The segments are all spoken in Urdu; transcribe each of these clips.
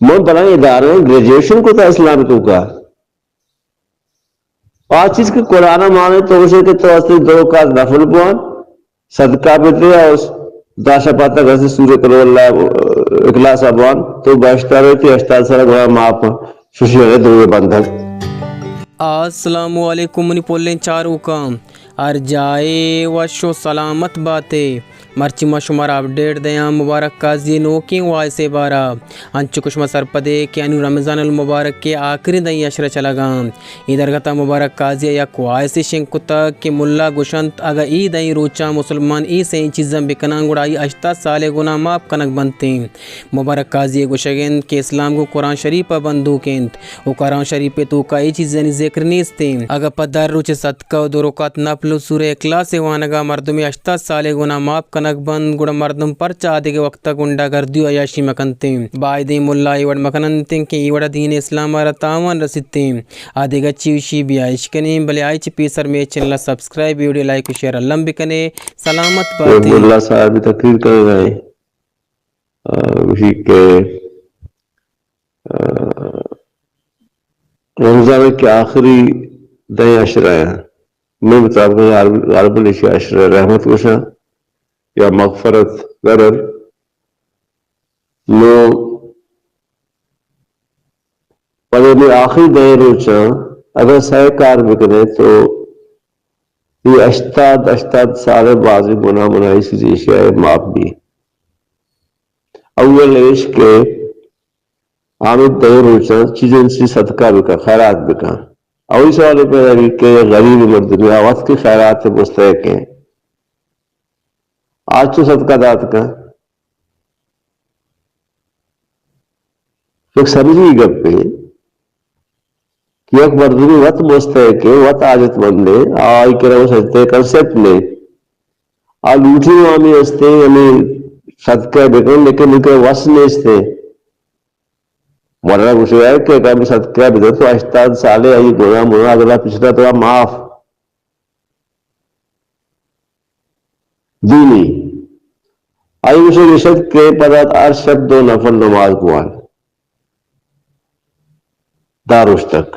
من بلائیں ادارے گریجویشن کو تھا اسلام کو کا آج چیز کے قرآن مانے تو اسے کہ تو اصلی دو کا نفل بوان صدقہ بیتے ہیں اس داشا پاتا گھر سے سورہ کرو اللہ اخلاص ابوان تو باشتہ رہتی اشتاد سارا گوھا ماپ ششی ہے دو بندھک. السلام علیکم منی پولیں چاروں کام ارجائے وشو سلامت باتیں مرچی شمار اپڈیٹ دیا مبارک قاضی نوکیں وائسے بارہ انچو کشمہ سرپدے کہ انو رمضان المبارک کے آخری دیں اشرہ چلا گا ادھر گتا مبارک قاضی یا کوائسی شنکتا کہ ملا گشنت اگا ای دیں روچا مسلمان ای سے چیزیں بکنان گڑائی 8 سال گناہ ماپ کنک بنتے مبارک قاضی گوشگن کہ اسلام کو قرآن شریف بندو کینت وہ قرآن شریف تو کا ای چیزیں ذکر نیستے اگا پدر روچ صدقہ و دو رکعت نفل سورہ اخلاص وانگا مردم 8 سال گناہ ماپ کنک بند گڑا مردم پر چادے کے وقت گنڈا گردیو عیاشی مکنتے بائی ملا ایوڑ مکننتے کہ ایوڑا دین اسلام را تاوان رسیتے آدھے گا چیوشی بھی آئیش کنے بلے آئی چی پیسر میں چنلہ سبسکرائب ویڈیو لائک و شیئر اللہ بکنے سلامت باتیں. اللہ صاحب تقریر کر رہے ہیں اسی کے رمضان کے آخری دیں عشرہ ہیں میں مطابق غالب الاشیاء عشرہ رحمت کوشاں یا مغفرت غرر لو پڑے میں آخری دیں روچاں اگر سائے کار بکنے تو یہ 8 سال بازی گناہ منائی سی اشیاء معاف بھی اول عشق کے آمد دیں روچاں چیزیں سی صدقہ بکا خیرات بکا اولی سوال پیدا بھی کہ غریب مردمی وقت کی خیرات مستحق ہیں آج تو صدقہ دات کا ایک سمجھی گپ پہ کہ ایک مردمی وقت مستحق ہے وقت آجت مندے آئی کے رو سجتے کنسپٹ میں لوٹی وامی استے ہمیں صدقہ بکن لیکن ان کے وصل میں استے ورنہ کچھ ہے کہ کبھی صدقہ بدر تو 8 سالے آئی گناہ منا اگلا پچھلا تو معاف دینی آئی اسے رشد کے پدات ارشد 2 نفل نماز قوان داروش تک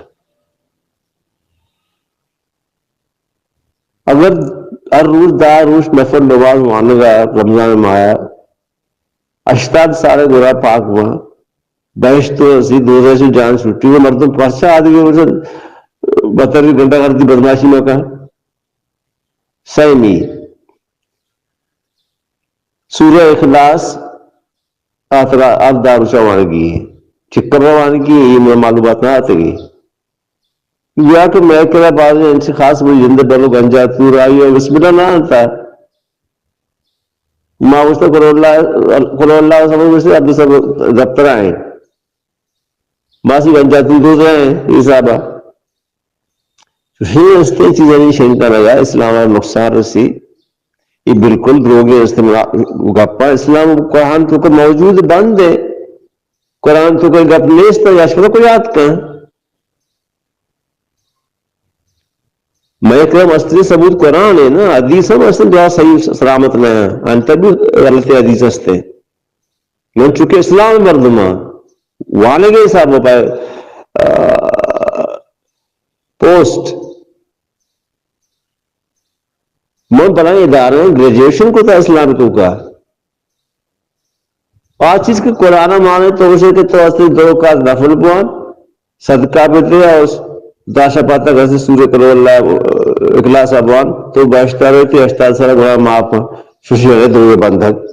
اگر ہر روز داروش نفل نماز مانگا رمضان میں آیا 8 سالے گناہ پاک ہوا بیش تو اسی دوزہ سے جان چھٹی وہ مردم پرچہ آدھے گئے بطر کی گھنٹہ کرتی بدماشی میں کہا سیمی سورہ اخلاص آپ داروشہ وانگی ہے چکر روانگی ہے یہ معلومات نہ آتے گی یا کہ میں کہا بعض ان سے خاص مجھے جندہ بلو گنجا تور آئی ہے بسم اللہ نہ آتا ہے ماں اس نے قرآن اللہ سمجھ میں سے اب سب دفتر آئیں ماسی گنجاتی دو رہے ہیں یہ صاحبہ یہ استے چیزیں نہیں شنکا لگا اسلام اور نقصان رسی یہ بالکل دروگے گپا اسلام قرآن تو کوئی موجود بند ہے قرآن تو کوئی گپ نیست ہے یاشکرہ کو یاد کہیں میں کہ مستری ثبوت قرآن ہے نا حدیث ہم اصلا جو صحیح سلامت میں ہیں انتر بھی غلطی حدیث ہستے من چونکہ اسلام مردمان وانے گئے صاحب پائے پوسٹ من بلائیں ادارے گریجویشن کو تھا اسلام کو کا آج چیز کے قرآن مانے تو اسے کہ تو اصلی دو کا نفل بوان صدقہ بیتے ہیں اس داشا پاتا گھر سے سورہ کرو اللہ اخلاص ابوان تو باشتہ رہتی 8 سال گوھا ماپ ششی ہے دو بندھک